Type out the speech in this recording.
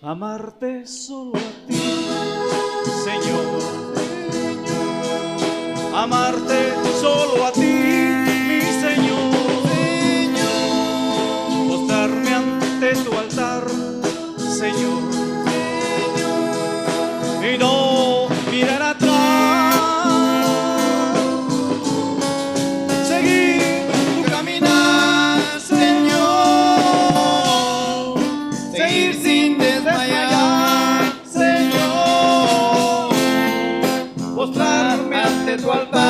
amarte solo a ti, Señor, amarte solo a ti, mi Señor, postrarme ante tu altar, Señor, y no mirar atrás, seguir tu caminar, Señor, seguir sin desmayar, Señor, postrarme ante tu altar.